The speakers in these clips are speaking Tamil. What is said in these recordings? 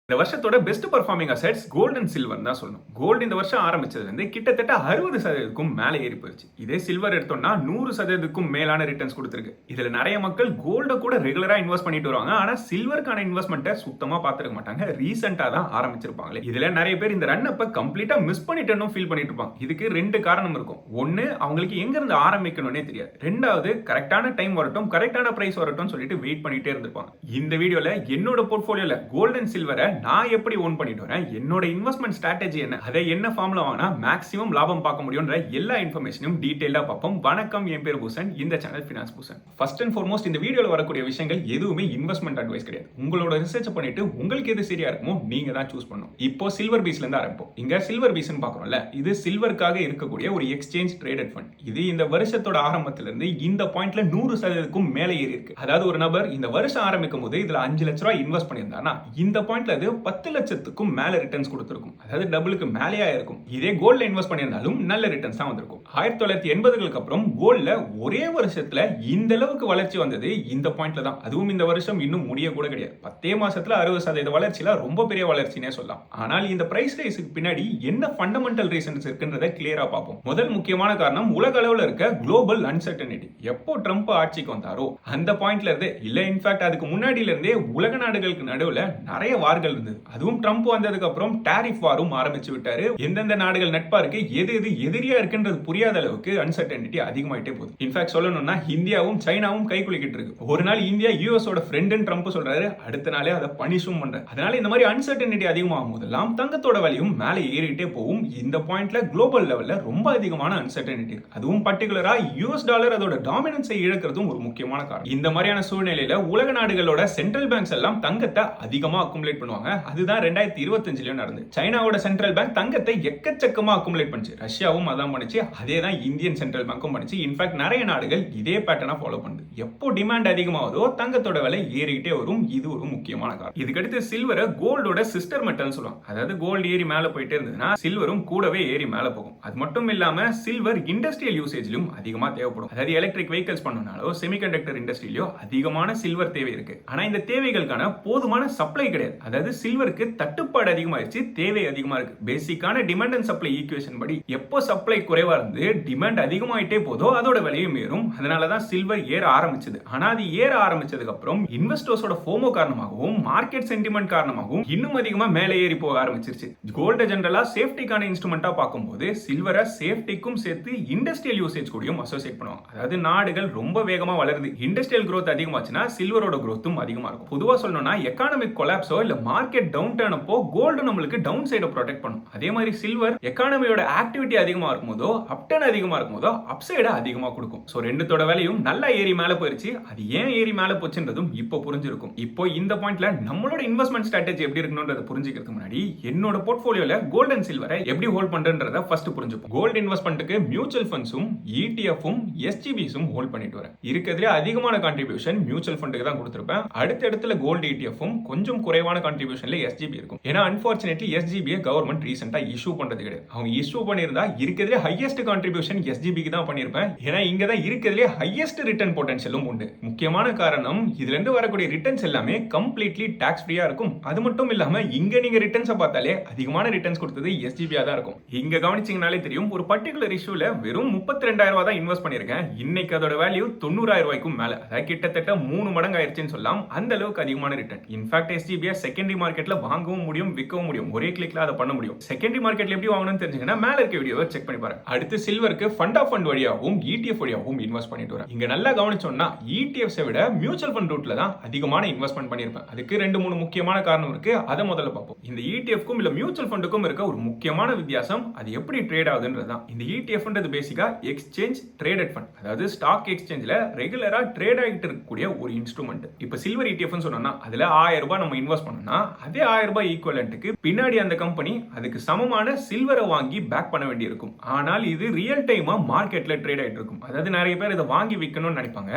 இந்த வருஷத்தோட best performing assets gold and silver தான் சொல்லணும். கோல்டு இந்த வருஷம் ஆரம்பிச்சதுலேருந்து கிட்டத்தட்ட 60% மேலே ஏறி போயிடுச்சு. இதே சில்வர் எடுத்தோம்னா 100% மேலான ரிட்டர்ன்ஸ் கொடுத்துருக்கு. இதுல நிறைய மக்கள் கோல்ட கூட ரெகுலரா இன்வெஸ்ட் பண்ணிட்டு வருவாங்க. ஆனா சில்வருக்கான இன்வெஸ்ட்மெண்ட்டை சுத்தமா பார்த்துருக்க மாட்டாங்க. ரீசெண்டா தான் ஆரம்பிச்சிருப்பாங்களே. இதுல நிறைய பேர் இந்த ரன் அப்ப கம்ப்ளீட்டா மிஸ் பண்ணிட்டேன்னு ஃபீல் பண்ணிட்டு இருப்பாங்க. இதுக்கு ரெண்டு காரணம் இருக்கும். ஒன்னு, அவங்களுக்கு எங்க இருந்து ஆரம்பிக்கணும்னே தெரியாது. ரெண்டாவது, கரெக்டான டைம் வரட்டும், கரெக்டான பிரைஸ் வரட்டும் சொல்லிட்டு வெயிட் பண்ணிட்டே இருந்திருப்பாங்க. இந்த வீடியோல என்னோட போர்ட்ஃபோலியோல கோல்ட் அண்ட் சில்வரை நான் எப்படி ஓன் பண்ணிட்டு வரேன், என்னோட இன்வெஸ்ட்மெண்ட் ஸ்ட்ராட்டஜி என்ன, அதை என்ன ஃபார்ம்ல வாங்கினா மேக்ஸிமம் லாபம் பார்க்க முடியும்ன்ற எல்லா இன்ஃபர்மேஷனும் டீடைலா பார்ப்போம். வணக்கம், என் பேர் பூசன், இந்த channel finance பூசன். First and foremost இந்த வீடியோல வரக்கூடிய விஷயங்கள் எதுவுமே இன்வெஸ்ட்மெண்ட் அட்வைஸ் கிடையாது. உங்களோட ரிசர்ச் பண்ணிட்டு உங்களுக்கு எது சரியா இருக்குமோ நீங்க தான் சூஸ் பண்ணணும். இப்போ சில்வர் பீஸ்ல இருந்து ஆரம்பிப்போம். இங்க சில்வர் பீஸ்னு பாக்குறோம்ல, இது சில்வருக்காக இருக்கக்கூடிய ஒரு எக்ஸ்சேஞ்ச் ட்ரேடட் ஃபண்ட். இது இந்த வருஷத்தோட ஆரம்பத்துல இருந்து இந்த பாயிண்ட்ல 100%க்கும் மேல ஏறி இருக்கு. அதாவது ஒரு நபர் இந்த வருஷம் ஆரம்பிக்கும் போது இதுல 5 லட்ச ரூபாய் இன்வெஸ்ட் பண்ணியிருந்தாருன்னா இந்த பாயிண்ட்ல 10 லட்சத்துக்கும் மேல ரிட்டர்ன்ஸ் கொடுத்திருக்கும். அதாவது டபுளுக்கு மேலேயா இருக்கும். இதே கோல்ட்ல இன்வெஸ்ட் பண்ணியிருந்தாலும் நல்ல ரிட்டர்ன்ஸ் தான் வந்திருக்கும். 1980களுக்கு அப்புறம் கோல்ட்ல ஒரே வருஷத்துல இந்த அளவுக்கு வளர்ச்சி வந்தது இந்த பாயிண்ட்ல தான். அதுவும் இந்த வருஷம் இன்னும் முடிய கூட கிடையாது. 10 மாசத்துல 60% வளர்ச்சியில ரொம்ப பெரிய வளர்ச்சினே சொல்லலாம். ஆனால் இந்த பிரைஸ் ரைஸுக்கு பின்னாடி என்ன ஃபண்டமெண்டல் ரீசன்ஸ் இருக்குன்றதை கிளியரா பார்ப்போம். முதல் முக்கியமான காரணம் உலக அளவுல இருக்க குளோபல் அன்சர்டனிட்டி. எப்போ ட்ரம்ப் ஆட்சிக்கு வந்தாரோ அந்த பாயிண்ட்ல இருந்து, இல்ல இன்ஃபேக்ட் அதுக்கு முன்னாடியில இருந்தே உலக நாடுகளுக்கு நடுவுல நிறைய வார்கள் இருந்தது. அதுவும் ட்ரம்ப் வந்ததுக்கு அப்புறம் டாரிஃப் வாரும் ஆரம்பிச்சு விட்டாரு. எந்தெந்த நாடுகள் நட்பா இருக்கு, எது எது எதிரியா இருக்குன்றது புரியாத அளவுக்கு அன்சர்டனிட்டி அதிகமாயிட்டே போகுது. இன்ஃபேக்ட் சொல்லணும்னா இந்தியாவும் சைனாவும் கை குலுக்கிட்டு இருக்கு. ஒரு நாள் இந்தியா யூஎஸோட ஃப்ரெண்ட்னு ட்ரம்ப் சொல்றாரு, அடுத்த நாளே அதை பனிஷும் பண்றாரு. அதனால இந்த மாதிரி அன்சர்டனிட்டி அதிகமாகும் போதெல்லாம் தங்கத்தோட விலையும் மேலே ஏறிட்டே போகும். இந்த பாயிண்ட்ல குளோபல் லெவல்ல ரொம்ப அதிகமான அன்சர்டனிட்டி இருக்கு. அதுவும் பர்டிகுலரா யூஎஸ் டாலர் அதோட டாமினன்ஸை இழக்கிறதும் ஒரு முக்கியமான காரணம். இந்த மாதிரியான சூழ்நிலையில உலக நாடுகளோட சென்ட்ரல் பேங்க்ஸ் எல்லாம் தங்கத்தை அதிகமா அக்குமுலேட் பண்ணுவாங்க. அதுதான் 2025 நடந்து. சைனாவோட சென்ட்ரல் பேங்க் தங்கத்தை எக்கச்சக்கமா அக்குமுலேட் பண்ணுச்சு. ரஷ்யாவும் அதான் பண்ணுச்சு. அதே தான் இந்தியன் சென்ட்ரல் பேங்க்கும் பண்ணுச்சு. இன்ஃபேக்ட் நிறைய நாடுகள் இதே பேட்டர்னா ஃபாலோ பண்ணுது. எப்போ டிமாண்ட் அதிகமாகுதோ தங்கத்தோட விலை ஏறிக்கிட்டே வரும். இது ஒரு முக்கியமான காரணம். இதுக்கடுத்து சில்வரை கோல்டோட சிஸ்டர் மெட்டல் சொல்லுவாங்க. அதாவது கோல்டு ஏறி மேல போயிட்டே இருந்ததுன்னா சில்வரும் கூடவே ஏறி மேல போகும். அது மட்டும் இல்லாம சில்வர் இண்டஸ்ட்ரியல் யூசேஜ்லயும் அதிகமா தேவைப்படும். அதாவது எலக்ட்ரிக் வெஹிக்கிள்ஸ் பண்ணனாலோ செமிகண்டக்டர் இண்டஸ்ட்ரியிலோ அதிகமான சில்வர் தேவை இருக்கு. ஆனா இந்த தேவைகளுக்கான போதுமான சப்ளை கிடையாது. அதாவது சில்வருக்கு தட்டுப்பாடு அதிகமாயிருச்சு, தேவை அதிகமா இருக்கு. பேசிக்கான டிமாண்ட் அண்ட் சப்ளை ஈக்குவேஷன் படி எப்போ சப்ளை குறைவா இருந்து டிமாண்ட் அதிகமாயிட்டே போதோ அதோட விலையும் ஏறும். அதனாலதான் சில்வர் ஏற ஆரம்பிச்சது. ஆனா அது ஏற ஆரம்பிச்சதுக்கு அப்புறம் இன்வெஸ்டர்ஸோட ஃபோமோ காரணமாகவும் மார்க்கெட் சென்டிமெண்ட் காரணமாகவும் இன்னும் அதிகமா மேலே ஏறி போக ஆரம்பிச்சிருச்சு. கோல்ட ஜெனரலா சேஃப்டிக்கான இன்ஸ்ட்ருமெண்டா பார்க்கும்போது சில்வரை சேஃப்டிக்கும் சேர்த்து இண்டஸ்ட்ரியல் யூசேஜ் கூடயும் அசோசியேட் பண்ணுவாங்க. அதாவது நாடுகள் ரொம்ப வேகமா வளருது, இண்டஸ்ட்ரியல் growth அதிகமாச்சுன்னா சில்வரோட growthம் அதிகமா இருக்கும். பொதுவா சொல்லணும்னா எக்கானமிக் கொலாப்ஸோ இல்ல மார்க்கெட் டவுன் டர்ன் அப்போ கோல்டு நம்மளுக்கு டவுன் சைட ப்ரொடெக்ட் பண்ணும். அதே மாதிரி சில்வர் எக்கானமியோட ஆக்டிவிட்டி அதிகமா இருக்கும்போதோ அப்டர்ன் அதிகமா இருக்கும்போதோ அப்சைட அதிகமா கொடுக்கும். சோ ரெண்டுத்தோட வேலையும் நல்லா ஏறி மேல போயிருச்சு. அது ஏன் ஏறி மேல போச்சுன்றதும் இப்போ புரிஞ்சிருக்கும். இப்போ இந்த பாயிண்ட்ல நம்மளோட இன்வெஸ்ட்மெண்ட் ஸ்ட்ராட்டஜி எப்படி இருக்கணும்ன்றத புரிஞ்சிக்கிறதுக்கு முன்னாடி என்னோட போர்ட்ஃபோலியோல கோல்ட் அண்ட் சில்வரை எப்படி ஹோல்ட் பண்றன்றத ஃபர்ஸ்ட் புரிஞ்சுப்போம். கோல்ட் இன்வெஸ்ட்மெண்ட்டுக்கு மியூச்சுவல் ஃபண்ட்ஸும் ETF-உம் SGBஸும் ஹோல்ட் பண்ணிட்டு வரேன். இருக்கிறதுல அதிகமான கான்ட்ரிபியூஷன் மியூச்சுவல் ஃபண்டுக்கு தான் கொடுத்திருப்பேன். அடுத்த இடத்துல கோல்ட் ETF-உம் கொஞ்சம் குறைவான கான்ட்ரிபியூஷன்ல SGB இருக்கும். ஏன்னா அன்பார்ச்சுனேட்லி SGB கவர்மெண்ட் ரீசெண்டா இஷ்யூ பண்றது கிடையாது. அவங்க இஷ்யூ பண்ணிருந்தா இருக்கிறதுல ஹையஸ்ட் கான்ட்ரிபியூஷன் SGB-க்கு தான் பண்ணிருப்பேன். ஏன்னா இங்க தான் இருக்கிறதுல ஹையஸ்ட் ரிட்டர்ன் பொட்டன்ஷியலும் உண்டு. முக்கியமான காரணம், இதுல இருந்து வரக்கூடிய ரிட்டர்ன்ஸ் எல்லாமே கம்ப்ளீட்லி டாக்ஸ் ஃப்ரீயா இருக்கும். அது மட்டும் இல்லாம இங்க நீங்க ரிட்டர்ன்ஸ் பார்த்தாலே அதிகமான ரிட்டர்ன்ஸ் கொடுத்தது SGB-ஆ தான் இருக்கும். இங்க கவனிச்சீங்கனாலே தெரியும், ஒரு பர்டிகுலர் இஷ்யூல வெறும் 32,000 ரூபாய் தான் இன்வெஸ்ட் பண்ணிருக்கேன். இன்னைக்கு அதோட வேல்யூ 90,000 ரூபாய்க்கும் மேல, அதாவது கிட்டத்தட்ட 3 மடங்கு ஆயிருச்சுன்னு சொல்லலாம். அந்த அளவுக்கு அதிகமான ரிட்டர்ன். இன்ஃபேக்ட் SGB-ய செகண்டரி மார்க்கெட்ல வாங்கவும் முடியும், விற்கவும் முடியும். ஒரே கிளிக்ல அதை பண்ண முடியும். செகண்டரி மார்க்கெட்ல எப்படி வாங்கணும்னு தெரிஞ்சுங்கன்னா மேல இருக்க வீடியோவை செக் பண்ணி பாருங்க. அடுத்து சில்வருக்கு ஃபண்ட் ஆஃப் ஃபண்ட் வழியாகவும் ETF வழியாகவும் இன்வெஸ்ட் பண்ணிட்டு வரேன். இங்க நல்லா கவனிச்சோம்னா ETFs விட மியூச்சுவல் ஃபண்ட் ரூட்ல தான் அதிகமான இன்வெஸ்ட்மெண்ட் பண்ணிருப்பேன். அதுக்கு 2-3 முக்கியமான காரணம் இருக்கு. அதை முதல்ல பார்ப்போம். இந்த ETF-க்கும் இல்ல மியூச்சுவல் ஃபண்டுக்கும் இருக்க ஒரு முக்கியமான வித்தியாசம் அது எப்படி ட்ரேட் ஆகுதுன்றதுதான். இந்த ETF-ன்றது பேசிக்கா எக்ஸ்சேஞ்ச் ட்ரேடட் ஃபண்ட். அதாவது ஸ்டாக் எக்ஸ்சேஞ்ச்ல ரெகுலரா ட்ரேட் ஆகிட்டு இருக்கக்கூடிய ஒரு இன்ஸ்ட்ருமெண்ட். இப்ப சில்வர் ETF-னு சொன்னா அதுல 1000 ரூபாய் நம்ம இன்வெஸ்ட் பண்ணோம்னா அதே 1000 ரூபாய் ஈக்குவலன்ட்க்கு பின்னாடி அந்த கம்பெனி அதுக்கு சமமான சில்வரை வாங்கி பேக் பண்ண வேண்டியிருக்கும். ஆனால் இது ரியல் டைமா மார்க்கெட்ல ட்ரேட் ஆயிட்டு இருக்கும். அதாவது நிறைய பேர் இதை வாங்கி விற்கணும்னு நினைப்பாங்க.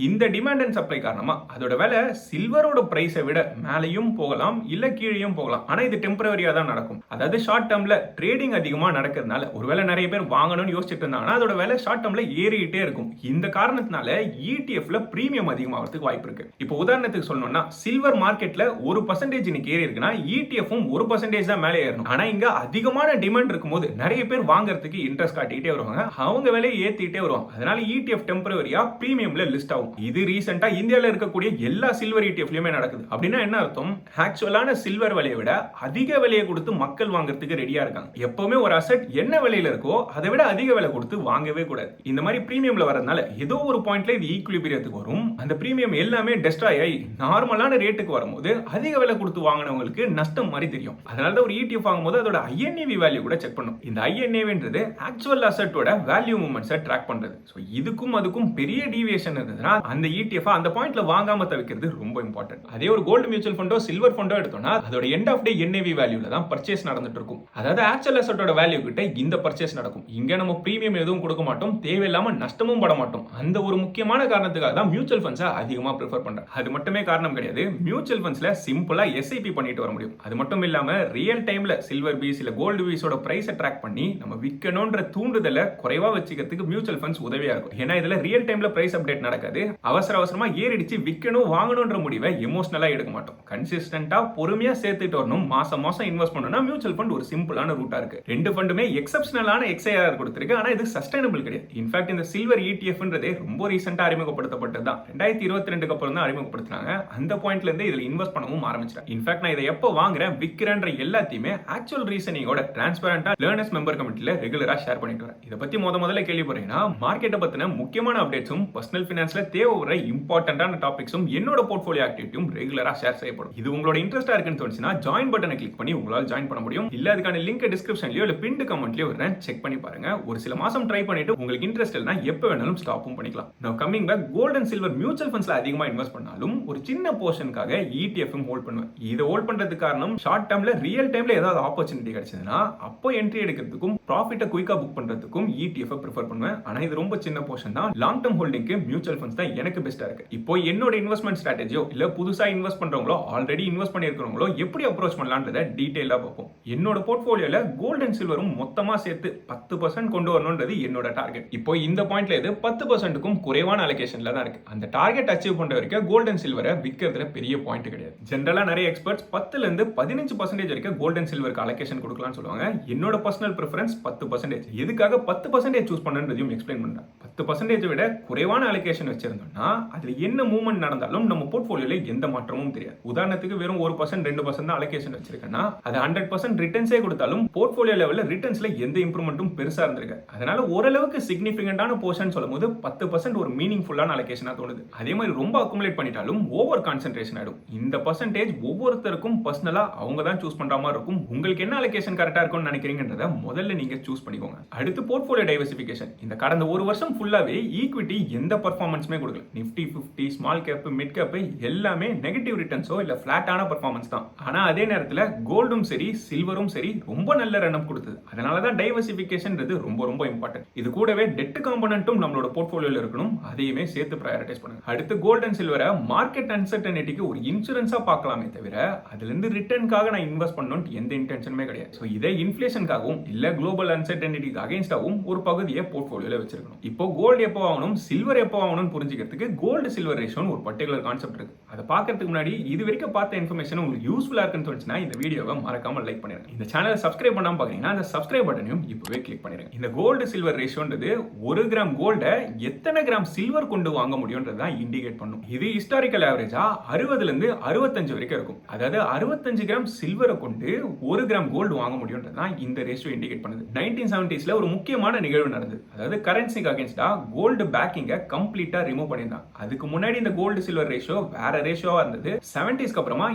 இந்த டிமாண்ட் அண்ட் சப்ளை காரணமா அதோட விலை சில்வரோட பிரைஸை விட மேலையும் போகலாம் இல்ல கீழேயும் போகலாம். ஆனா இது டெம்பரரியா தான் நடக்கும். அதாவது ஷார்ட் டேர்ம்ல ட்ரேடிங் அதிகமா நடக்கிறதுனால ஒருவேளை நிறைய பேர் வாங்கணும்னு யோசிச்சுட்டு இருந்தாங்கன்னா அதோட விலை ஷார்ட் டேர்ம்ல ஏறிட்டே இருக்கும். இந்த காரணத்தினால ETF-ல பிரீமியம் அதிகமாகிறதுக்கு வாய்ப்பு இருக்கு. இப்போ உதாரணத்துக்கு சொல்லணும்னா சில்வர் மார்க்கெட்ல 1% ஏறி இருக்குன்னா இடிஎஃப்பும் 1% தான் மேலே ஏறணும். ஆனா இங்க அதிகமான டிமாண்ட் இருக்கும்போது நிறைய பேர் வாங்குறதுக்கு இன்ட்ரெஸ்ட் காட்டிட்டே வருவாங்க, அவங்க விலையை ஏத்திட்டே வருவாங்க. அதனால இடிஎஃப் டெம்பரரியா பிரீமியம்ல லிஸ்ட் ஆகும். இது ரீசெண்டா இந்தியால இருக்கக்கூடிய எல்லா சில்வர் இடிஎஃப்லயுமே நடக்குது. அப்படின்னா என்ன அர்த்தம்? ஆக்சுவலான சில்வர் விலையை விட அதிக விலையை கொடுத்து மக்கள் வாங்குறதுக்கு ரெடியா இருக்காங்க. எப்பவுமே ஒரு அசெட் என்ன விலையில இருக்கோ அதை விட அதிக விலை கொடுத்து வாங்கவே கூடாது. இந்த மாதிரி பிரீமியம்ல வரதுனால ஏதோ ஒரு பாயிண்ட்ல இது ஈக்குலிபிரியத்துக்கு வரும். அந்த பிரீமியம் எல்லாமே டெஸ்ட்ராய் ஆகி நார்மலான ரேட்டுக்கு வரும்போது அதிக விலை கொடுத்து வாங்கினவங்களுக்கு நஷ்டம் மாதிரி தெரியும். அதனால தான் ஒரு ETF வாங்கும்போது அதோட INAV வேல்யூ கூட செக் பண்ணும். இந்த INAVன்றது ஆக்சுவல் அசெட்டோட வேல்யூ மூவ்மெண்ட்ஸை ட்ராக் பண்றது. ஸோ இதுக்கும் அதுக்கும் பெரிய டீவியேஷன் இருந்ததுன்னா அந்த ETF அந்த பாயிண்ட்ல வாங்காம தவிர்க்கிறது ரொம்ப இம்பார்ட்டன்ட். அதே ஒரு கோல்டு மியூச்சுவல் ஃபண்டோ சில்வர் ஃபண்டோ எடுத்தோம்னா அதோட எண்ட் ஆஃப் டே NAV வேல்யூல தான் பர்ச்சேஸ் நடந்துட்டு இருக்கும். அதாவது ஆக்சுவல் அசெட்டோட வேல்யூ கிட்ட இந்த பர்ச்சேஸ் நடக்கும். இங்க நம்ம பிரீமியம் எதுவும் கொடுக்க மாட்டோம், தேவையில்லாம நஷ்டமும் பட மாட்டோம். அந்த ஒரு முக்கியமான காரணத்துக்காக தான் மியூச்சுவல் ஃபண்ட்ஸை அதிகமா ப்ரிஃபர் பண்றேன். அது மட்டுமே காரணம் கிடையாது, மியூச்சுவல் ஃபண்ட்ஸ்ல சிம்பிளா SIP பண்ணிட்டு வர முடியும். அது மட்டும் இல்லாம ரியல் டைம்ல சில்வர் பீஸ் இல்ல கோல்டு பீஸோட பிரைஸை ட்ராக் பண்ணி நம்ம விற்கணும்ன்ற தூண்டுதலை குறைவா வச்சுக்கிறதுக்கு மியூச்சுவல் ஃபண்ட்ஸ் உதவியா இருக்கும். ஏன்னா இதுல ரியல் டைம்ல பிரைஸ் அப்டேட் நடக்காது. அவசர அவசரமா ஏறிடுச்சு விற்கணும் வாங்கணும்ன்ற முடிவை எமோஷனலா எடுக்க மாட்டோம். கன்சிஸ்டன்டா பொறுமையா சேர்த்துட்டு வரணும். மாசம் மாசம் இன்வெஸ்ட் பண்ணணும்னா மியூச்சுவல் ஃபண்ட் ஒரு சிம்பிளான ரூட்டா இருக்கு. ரெண்டு ஃபண்டுமே எக்ஸப்ஷனலான XIR கொடுத்திருக்கு. ஆனா இது சஸ்டைனபிள் கிடையாது. இன்ஃபேக்ட் இந்த சில்வர் ETFன்றதே ரொம்ப ரீசெண்டா அறிமுகப்படுத்தப்பட்டது தான். 2022க்கு அப்புறம் தான் அறிமுகப்படுத்தினாங்க. அந்த பாயிண்ட்ல இருந்து இதுல இன்வெஸ்ட் பண்ணவும் ஆரம்பிச்சிட்டேன். இன்ஃபேக்ட் நான் இதை எப்போ வாங்குறேன் விற்கிறேன்ற எல்லாத்தையுமே ஆக்சுவல் ரீசனிங்கோட டிரான்ஸ்பரண்டா லேர்னர்ஸ் மெம்பர் கமிட்டில ரெகுலரா ஷேர் பண்ணிட்டு வரேன். இதை பத்தி முதல்ல கேள்விப்படுறீங்கன்னா மார்க்கெட்டை பத்தின முக்கியமான அப்டேட்ஸும் பர்சனல் ஃபினான்ஸ்ல தேவைப்படுற இம்பார்ட்டன்டான டாபிக்ஸும் என்னோட போர்ட்ஃபோலியோ ஆக்டிவிட்டியும் ரெகுலரா ஷேர் செய்யப்படும். இது உங்களோட இன்ட்ரெஸ்டா இருக்குன்னு தோணுச்சுன்னா ஜாயின் பட்டனை கிளிக் பண்ணி உங்களால் ஜாயின் பண்ண முடியும். இல்ல அதுக்கான லிங்க் டிஸ்கிரிப்ஷன்லயோ இல்ல பின்ட் கமெண்ட்லயோ வரேன், செக் பண்ணி பாருங்க. ஒரு சில மாசம் ட்ரை பண்ணிட்டு உங்களுக்கு இன்ட்ரெஸ்ட் இல்லைனா எப்ப வேணாலும் ஸ்டாப்பும் பண்ணிக்கலாம். நான் coming back gold and silver mutual ஃபண்ட்ஸ்ல அதிகமா இன்வெஸ்ட் பண்ணாலும் ஒரு சின்ன போர்ஷனுக்காக ETF ஹோல்ட் பண்ணுவேன். இதை ஹோல்ட் பண்றதுக்கு காரணம் ஷார்ட் டேர்ம்ல ரியல் டைம்ல ஏதாவது ஆப்பர்ச்சுனிட்டி கிடைச்சதுன்னா அப்போ என்ட்ரி எடுக்கிறதுக்கும் ப்ராஃபிட்டை குயிக்கா புக் பண்றதுக்கும் ETF ப்ரிஃபர் பண்ணுவேன். ஆனா இது ரொம்ப சின்ன போர்ஷன் தான். லாங் டேர்ம் ஹோல்டிங்க்கு மியூச்சுவல் ஃபண்ட்ஸ் தான் எனக்கு பெஸ்டா இருக்கு. இப்போ என்னோட இன்வெஸ்ட்மெண்ட் ஸ்ட்ராட்டஜியோ இல்ல புதுசா இன்வெஸ்ட் பண்றவங்களோ ஆல்ரெடி இன்வெஸ்ட் பண்ணிருக்கிறவங்களோ எப்படி அப்ரோச் பண்ணலாம்ன்றத டீடைலா பார்ப்போம். என்னோட போர்ட்ஃபோலியோல கோல்ட் அண்ட் சில்வரும் மொத்தமா சேர்த்து 10% கொண்டு வரணும்ன்றது என்னோட டார்கெட். இப்போ இந்த பாயிண்ட்ல இது 10%க்கும் குறைவான அலோகேஷன்ல தான் இருக்கு. அந்த டார்கெட் அச்சீவ் பண்ற வரைக்கும் கோல்ட் அண்ட் சில்வரை விற்கிறதுல பெரிய பாயிண்ட் கிடையாது. ஜெனரலா நிறைய எக்ஸ்பர்ட்ஸ் 10ல இருந்து 15% வரைக்கும் கோல்ட் அண்ட் சில்வருக்கு அலோகேஷன் கொடுக்கலாம்னு சொல்லுவாங்க. என்னோட பர்சனல் பிரெஃபரன்ஸ் 10%. எதுக்காக 10% சூஸ் பண்ணன்றதையும் எக்ஸ்பிளைன் பண்றேன். 10% விட குறைவான அலோகேஷன் வச்சிருந்தோம்னா அதுல என்ன மூவ்மெண்ட் நடந்தாலும் நம்ம போர்ட்ஃபோலியோல எந்த மாற்றமும் தெரியாது. உதாரணத்துக்கு வெறும் 1% 2% தான் அலோகேஷன் வச்சிருக்கேன்னா அது 100% ரிட்டர்ன்ஸே கொடுத்தாலும் போர்ட்ஃபோலியோ லெவல்ல ரிட்டர்ன்ஸ்ல எந்த இம்ப்ரூவ்மெண்ட்டும் பெருசா இருந்திருக்கு. அதனால ஓரளவுக்கு சிக்னிஃபிகண்டான போர்ஷன் சொல்லும்போது 10% ஒரு மீனிங்ஃபுல்லான அலோகேஷனா தோணுது. அதே மாதிரி ரொம்ப அக்குமுலேட் பண்ணிட்டாலும் ஓவர் கான்சென்ட்ரேஷன் ஆயிடும். இந்த பர்சன்டேஜ் ஒவ்வொருத்தருக்கும் பர்சனலா அவங்க தான் சூஸ் பண்ற மாதிரி இருக்கும். உங்களுக்கு என்ன அலோகேஷன் கரெக்டா இருக்கும்னு நினைக்கிறீங்கன்றத முதல்ல நீங்க சூஸ் பண்ணிக்கோங்க. அடுத்து போர்ட்ஃபோலியோ டைவர்சிஃபிகேஷன். இந்த கடந்த ஒரு வருஷம் ஃபுல்லாவே ஈக்விட்டி எந்த பெர்ஃபார்மன்ஸுமே கொடுக்கல. Nifty 50 small cap mid cap எல்லாமே நெகட்டிவ் ரிட்டர்ன்ஸோ இல்ல ஃபிளாட்டான பெர்ஃபார்மன்ஸ் தான். ஆனா அதே நேரத்துல கோல்டும் சரி சில்வரும் சரி ரொம்ப நல்ல ரன் கொடுத்தது. அதனால தான் டைவர்சிஃபிகேஷன்ன்றது ரொம்ப ரொம்ப இம்பார்ட்டன்ட். இது கூடவே டெட் காம்பனன்ட்டும் நம்மளோட போர்ட்ஃபோலியோல இருக்கணும். அதையுமே சேர்த்து பிரையாரிட்டைஸ் பண்ணுங்க. அடுத்து கோல்ட் அண்ட் சில்வரை மார்க்கெட் அன்சர்டனிட்டிக்கு ஒரு இன்சூரன்ஸா பார்க்கலாமே தவிர அதுல இருந்து ரிட்டர்னுக்காக நான் இன்வெஸ்ட் பண்ணணும்னு எந்த இன்டென்ஷனுமே கிடையாது. ஸோ இதை இன்ஃபிளேஷனுக்காகவும் இல்ல குளோபல் அன்சர்டனிட்டிக்கு அகைன்ஸ்டாகவும் ஒரு பகுதியை போர்ட்ஃபோலியோல வச்சிருக்கணும். இப்போ கோல்டு எப்போ வாங்கணும் சில்வர் எப்போ வாங்கணும்னு புரிஞ்சுக்கிறதுக்கு கோல்டு சில்வர் ரேஷியோன்னு ஒரு பர்டிகுலர் கான்செப்ட் இருக்கு. அதை பார்க்கறதுக்கு முன்னாடி இது வரைக்கும் பார்த்த இன்ஃபர்மேஷன் உங்களுக்கு யூஸ்ஃபுல்லா இருக்குன்னு தோணுச்சுன்னா இந்த வீடியோவை மறக்காம லைக் பண்ணிருங்க. இந்த சேனலை சப்ஸ்கிரைப் பண்ணாம பாத்தீங்கன்னா அந்த சப்ஸ்கிரைப் பட்டனையும் இப்பவே கிளிக் பண்ணிருங்க. இந்த கோல்டு சில்வர் ரேஷியோன்றது 1 கிராம் கோல்ட எத்தனை கிராம் சில்வர் கொண்டு வாங்க முடியும்ன்றதை இண்டிகேட் பண்ணும். இது ஹிஸ்டாரிக்கல் ஆவரேஜா 60ல இருந்து 65 வரைக்கும் இருக்கும். அதாவது 65 கிராம் சில்வரை கொண்டு 1 கிராம் கோல்டு வாங்க முடியும்ன்றதை இந்த ரேஷியோ இண்டிகேட் பண்ணுது. 1970ஸ்ல ஒரு முக்கியமான நிகழ்வு நடந்தது. அதாவது கரன்சிக்கு அகைன்ஸ்டா கோல்டு பேக்கிங்கை கம்ப்ளீட்டா ரிமூவ் பண்ணிருந்தாங்க. அதுக்கு முன்னாடி இந்த கோல்டு சில்வர் ரேஷியோ வேற ரேஷியோவா இருந்தது. 70ஸ்க்கு அப்புறமா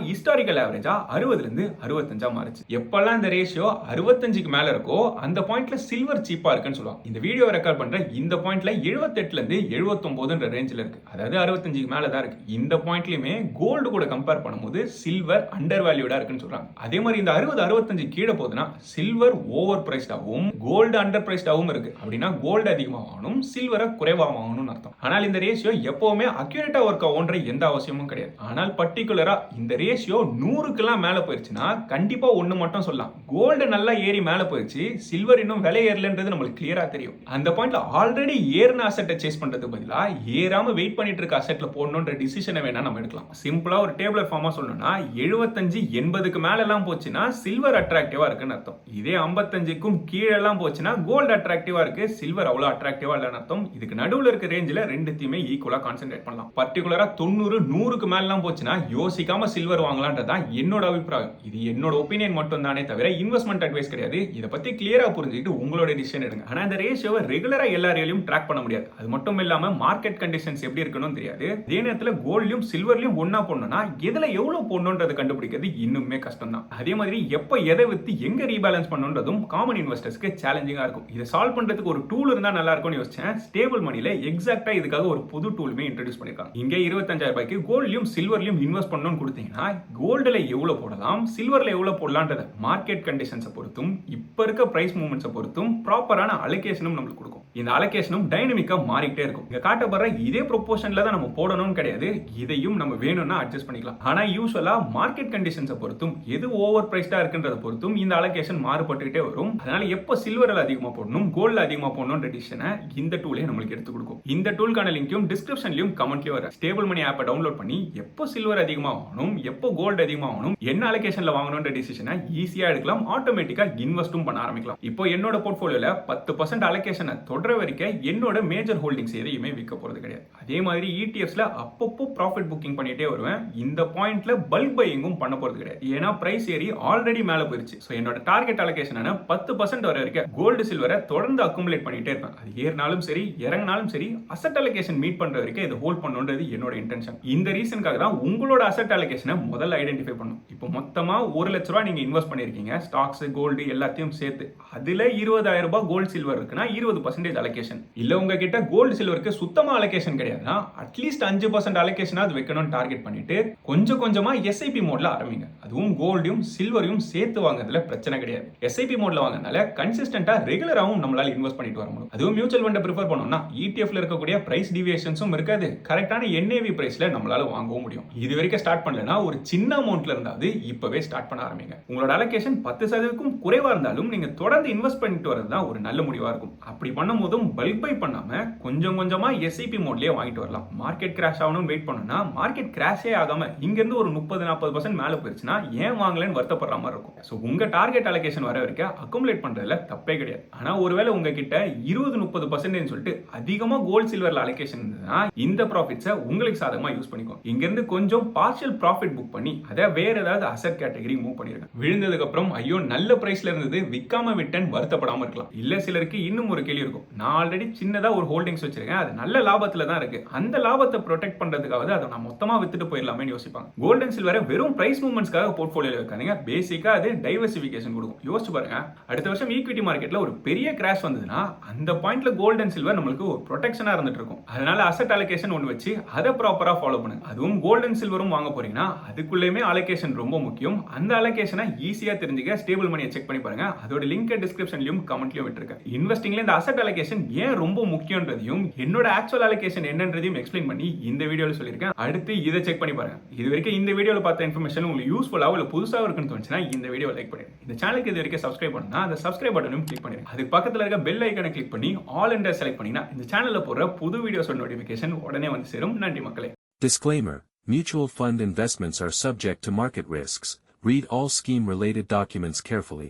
ஹிஸ்டாரிக்கல் ஆவரேஜா 60ல இருந்து 65 மாறிச்சு. எப்பெல்லாம் இந்த ரேஷியோ 65க்கு மேல இருக்கோ அந்த பாயிண்ட்ல சில்வர் சீப்பா இருக்குன்னு சொல்லுவாங்க. இந்த வீடியோ ரெக்கார்ட் பண்ற இந்த பாயிண்ட்ல 78ல இருந்து 79 ரேஞ்சில இருக்கு. அதாவது 65க்கு மேல தான் இருக்கு. இந்த பாயிண்ட்லயுமே கோல்டு கூட கம்பேர் பண்ணும்போது சில்வர் அண்டர் வேல்யூடா இருக்குன்னு சொல்றாங்க. அதே மாதிரி இந்த 60-65 கீழே போகுதுன்னா சில்வர் ஓவர் பிரைஸ்டாவும் கோல்டு அண்டர் பிரைஸ்டாவும் இருக்கு. அப்படின்னா கோல்டு அதிகமா வாங்கணும் சில்வரை குறைவா வாங்கணும்னு அர்த்தம். ஆனால் இந்த ரேஷியோ எப்பவுமே அக்யூரேட்டா ஒர்க் ஆகும்ன்ற எந்த அவசியமும் கிடையாது. ஆனால் பர்டிகுலரா இந்த ரேஷியோ 100க்குலாம் மேல போயிருச்சுன்னா கண்டிப்பா ஒண்ணு மட்டும் மட்டும் சொல்லலாம். கோல்டு நல்லா ஏறி மேல போயிடுச்சு, சில்வர் இன்னும் விலை ஏறலன்றது நம்மளுக்கு கிளியரா தெரியும். அந்த பாயிண்ட்ல ஆல்ரெடி ஏறின அசெட்டை சேஸ் பண்றதுக்கு பதிலா ஏறாம வெயிட் பண்ணிட்டு இருக்க அசெட்ல போடணும்ன்ற டிசிஷனை வேணா நம்ம எடுக்கலாம். சிம்பிளா ஒரு டேபிளர் ஃபார்மா சொல்லணும்னா 75 80க்கு மேல எல்லாம் போச்சுன்னா சில்வர் அட்ராக்டிவா இருக்குன்னு அர்த்தம். இதே 55க்கும் கீழே எல்லாம் போச்சுன்னா கோல்டு அட்ராக்டிவா இருக்கு, சில்வர் அவ்வளவு அட்ராக்டிவா இல்லைன்னு அர்த்தம். இதுக்கு நடுவுல இருக்க ரேஞ்சில ரெண்டுத்தையுமே ஈக்குவலா கான்சென்ட்ரேட் பண்ணலாம். பர்டிகுலரா 90 100க்கு மேல எல்லாம் போச்சுன்னா யோசிக்காம சில்வர் வாங்கலாம்ன்றதான் என்னோட அபிப்பிராயம். இது என்னோட ஒப்பீனியன் மட்டும் தானே தவிர இன்வெஸ்ட்மெண்ட் அட்வைஸ் கிடையாது. இதை பத்தி கிளியரா புரிஞ்சுக்கிட்டு உங்களோட டிசிஷன் எடுங்க. ஆனா இந்த ரேஷியோவை ரெகுலரா எல்லா ஏரியாலையும் ட்ராக் பண்ண முடியாது. அது மட்டும் இல்லாம மார்க்கெட் கண்டிஷன்ஸ் எப்படி இருக்கணும் தெரியாது. அதே நேரத்தில் கோல்ட்லயும் சில்வர்லயும் ஒன்னா போடணும்னா எதுல எவ்வளவு போடணும்ன்றது கண்டுபிடிக்கிறது இன்னுமே கஷ்டம் தான். அதே மாதிரி எப்ப எதை வித்து எங்க ரீபேலன்ஸ் பண்ணணும்ன்றதும் காமன் இன்வெஸ்டர்ஸ்க்கு சேலஞ்சிங்கா இருக்கும். இதை சால்வ் பண்றதுக்கு ஒரு டூல் இருந்தா நல்லா இருக்கும்னு யோசிச்சேன். ஸ்டேபிள் மணில எக்ஸாக்டா இதுக்காக ஒரு புது டூலுமே இன்ட்ரோடியூஸ் பண்ணிருக்காங்க. இங்க 25,000 ரூபாய்க்கு கோல்ட்லயும் சில்வர்லயும் இன்வெஸ்ட் பண்ணணும்னு கொடுத்தீங்கன்னா கோல்டுல எவ்வளவு போடலாம், சில்வர்ல எவ்வளவு போடலாம்ன்றத மார்க்கெட் கண்டிஷன்ஸை பொறுத்தும் இப்ப இருக்க பிரைஸ் மூவ்மெண்ட்ஸை பொறுத்தும் ப்ராப்பரான அலோகேஷனும் நம்மளுக்கு கொடுக்கும். இந்த அலோகேஷனும் டைனமிக்கா மாறிட்டே இருக்கும். இங்க காட்டப்படுற இதே ப்ரொபோர்ஷன்ல தான் நம்ம போடணும்னு கிடையாது, இதையும் நம்ம வேணும்னா அட்ஜஸ்ட் பண்ணிக்கலாம். ஆனா யூசுவலா மார்க்கெட் கண்டிஷன்ஸை பொறுத்தும் எது ஓவர் பிரைஸ்டா இருக்குன்றத பொறுத்தும் இந்த அலோகேஷன் மாறுபட்டுக்கிட்டே வரும். அதனால எப்ப சில்வர்ல அதிகமா போடணும், கோல்ட்ல அதிகமா போடணும்ன்ற டிசிஷனை இந்த டூலே நம்மளுக்கு எடுத்து கொடுக்கும். இந்த டூலுக்கான லிங்கையும் டிஸ்கிரிப்ஷன்லயும் கமெண்ட்லயும் வர ஸ்டேபிள் மணி ஆப்பை டவுன்லோட் பண்ணி எப்போ சில்வர் அதிகமா வாங்கணும், எப்போ கோல்டு அதிகமா வாங்கணும், என்ன அலோகேஷன்ல வாங்கணும்ன்ற டிசிஷனை ஈஸியா எடுக்கலாம். ஆட்டோமேட்டிக்கா இன்வெஸ்டும் பண்ண ஆரம்பிக்கலாம். இப்போ என்னோட போர்ட்ஃபோலியோல 10% அலோகேஷனை தொடர வரைக்கும் என்னோட மேஜர் ஹோல்டிங்ஸ் எதையுமே விற்க போறது கிடையாது. அதே மாதிரி ETFஸ்ல அப்பப்போ ப்ராஃபிட் புக்கிங் பண்ணிட்டே வருவேன். இந்த பாயிண்ட்ல பல்க் பையிங்கும் பண்ண போறது கிடையாது. ஏன்னா பிரைஸ் ஏறி ஆல்ரெடி மேல போயிருச்சு. சோ என்னோட டார்கெட் அலோகேஷனான 10% வர வரைக்கும் கோல்டு சில்வரை தொடர்ந்து அக்குமுலேட் பண்ணிட்டே இருப்பேன். அது ஏறினாலும் சரி இறங்கினாலும் சரி அசெட் அலோகேஷன் மீட் பண்ற வரைக்கும் இதை ஹோல்ட் பண்ணணும்ன்றது என்னோட இன்டென்ஷன். இந்த ரீசனுக்காக தான் உங்களோட அசெட் அலோகேஷனை முதல்ல ஐடென்டிஃபை பண்ணணும். இப்போ மொத்தமா 1 லட்ச ரூபாய் நீங்க இன்வெஸ்ட் பண்ணிருக்கீங்க, ஸ்டாக்ஸ் கோல்டு எல்லாத்தையும் சேர்த்து. அதுல 20,000 ரூபாய் கோல்டு சில்வர் இருக்குன்னா 20% அலோகேஷன். இல்ல உங்ககிட்ட கோல்டு சில்வருக்கு சுத்தமா அலோகேஷன் கிடையாதுன்னா அட்லீஸ்ட் 5% அலோகேஷன் அது வைக்கணும்னு டார்கெட் பண்ணிட்டு கொஞ்சம் கொஞ்சமா SIP மோட்ல ஆரம்பிங்க. அதுவும் கோல்டையும் சில்வரையும் சேர்த்து வாங்குறதுல பிரச்சனை கிடையாது. SIP மோட்ல வாங்குறதுனால கன்சிஸ்டன்ட்டா ரெகுலராவும் நம்மளால இன்வெஸ்ட் பண்ணிட்டு வர முடியும். அதுவும் மியூச்சுவல் ஃபண்டை ப்ரிஃபர் பண்ணோம்னா ETFல இருக்கக்கூடிய பிரைஸ் டிவியேஷன்ஸும் இருக்காது, கரெக்டான NAV பிரைஸ்ல நம்மளால வாங்கவும் முடியும். இது வரைக்கும் ஸ்டார்ட் பண்ணலனா ஒரு சின்ன அமௌண்ட்ல இருந்தாவது இப்பவே ஸ்டார்ட் பண்ண ஆரம்பிங்க. உங்களோட அலோகேஷன் 10%க்கும் குறைவா இருந்தாலும் நீங்க தொடர்ந்து இன்வெஸ்ட் பண்ணிட்டு வரது தான் ஒரு நல்ல முடிவா இருக்கும். அப்படி பண்ணும்போதும் பல்க் பை பண்ணாம கொஞ்சம் கொஞ்சமா SIP மோட்லயே வாங்கிட்டு வரலாம். மார்க்கெட் கிராஷ் ஆகணும்னு வெயிட் பண்ணனும்னா மார்க்கெட் கிராஷே ஆகாம இங்க இருந்து ஒரு 30-40% மேல போயிருச்சுனா ஏன் வாங்கலன்னு வருத்தப்படுற மாதிரி இருக்கும். சோ உங்க டார்கெட் அலோகேஷன் வர வரைக்கும் அக்குமுலேட் பண்றதுல தப்பே கிடையாது. ஆனா ஒருவேளை உங்ககிட்ட 20-30% சொல்லிட்டு அதிகமா கோல்ட் சில்வர்ல அலோகேஷன் இருந்ததுன்னா இந்த ப்ராஃபிட்ஸை உங்களுக்கு சாதகமா யூஸ் பண்ணிக்கோங்க. இங்க இருந்து கொஞ்சம் பார்ஷியல் ப்ராஃபிட் புக் பண்ணி அதை வேற ஏதாவது அசெட் கேட்டகரி மூவ் பண்ணிருங்க. விழுந்ததுக்கு அப்புறம் ஐயோ நல்ல பிரைஸ்ல இருந்தது விக்காம விட்டேன் வருத்தப்படாம இருக்கலாம். இல்ல சிலருக்கு இன்னும் ஒரு கேள்வி இருக்கும், நான் ஆல்ரெடி சின்னதா ஒரு ஹோல்டிங்ஸ் வச்சிருக்கேன், அது நல்ல லாபத்துல தான் இருக்கு, அந்த லாபத்தை ப்ரொடெக்ட் பண்றதுக்காக அதை நான் மொத்தமா வித்துட்டு போயிடலாமே யோசிப்பாங்க. கோல்ட் அண்ட் சில்வரை வெறும் பிரைஸ் மூவ்மெண்ட்ஸ்க்காக போர்ட்ஃபோலியோல வைக்காதீங்க. பேசிக்கா அது டைவர்சிஃபிகேஷன் கொடுக்கும். யோசிச்சு பாருங்க, அடுத்த வருஷம் ஈக்விட்டி மார்க்கெட்ல ஒரு பெரிய கிராஷ் வந்ததுன்னா அந்த பாயிண்ட்ல கோல்ட் அண்ட் சில்வர் நம்மளுக்கு ஒரு ப்ரொடெக்ஷனா இருந்துட்டு இருக்கும். அதனால அசெட் அலோகேஷன் ஒன்று வச்சு அதை ப்ராப்பரா ஃபாலோ பண்ணுங்க. அதுவும் கோல்ட் அண்ட் சில்வரும் வாங்க போறீங்கன்னா அதுக்குள்ளேயுமே அலோகேஷன் ரொம்ப முக்கியம். அந்த அலோகேஷனை ஈஸியா தெரிஞ்சுக்க ஸ்டேபிள் மணியை செக் பண்ணி பாருங்க. அதோட லிங்க் டிஸ்கிரிப்ஷன்லயும் கமெண்ட்லயும் விட்டுருக்கேன். இன்வெஸ்டிங்ல இந்த அசெட் அலோகேஷன் ஏன் ரொம்ப முக்கியன்றதையும் என்னோட ஆக்சுவல் அலோகேஷன் என்னன்றதையும் எக்ஸ்பிளைன் பண்ணி இந்த வீடியோல சொல்லியிருக்கேன். அடுத்து இதை செக் பண்ணி பாருங்க. இது வரைக்கும் இந்த வீடியோல பார்த்த இன்ஃபர்மேஷன் உங்களுக்கு யூஸ்ஃபுல்லா இல்ல புதுசா இருக்குன்னு தோணுச்சுன்னா இந்த வீடியோ லைக் பண்ணுங்க. இந்த சேனலுக்கு இது வரைக்கும் சப்ஸ்கிரைப் பண்ணா அந்த சப்ஸ்கிரைப் பட்டனையும் கிளிக் பண்ணிருங்க. அதுக்கு பக்கத்துல இருக்க பெல் ஐகானை கிளிக் பண்ணி ஆல் என்ற செலக்ட் பண்ணினா இந்த சேனல்ல போற புது வீடியோஸோட நோட்டிபிகேஷன் உடனே வந்து சேரும். நன்றி மக்களே. Disclaimer: Mutual fund investments are subject to market risks. Read all scheme-related documents carefully.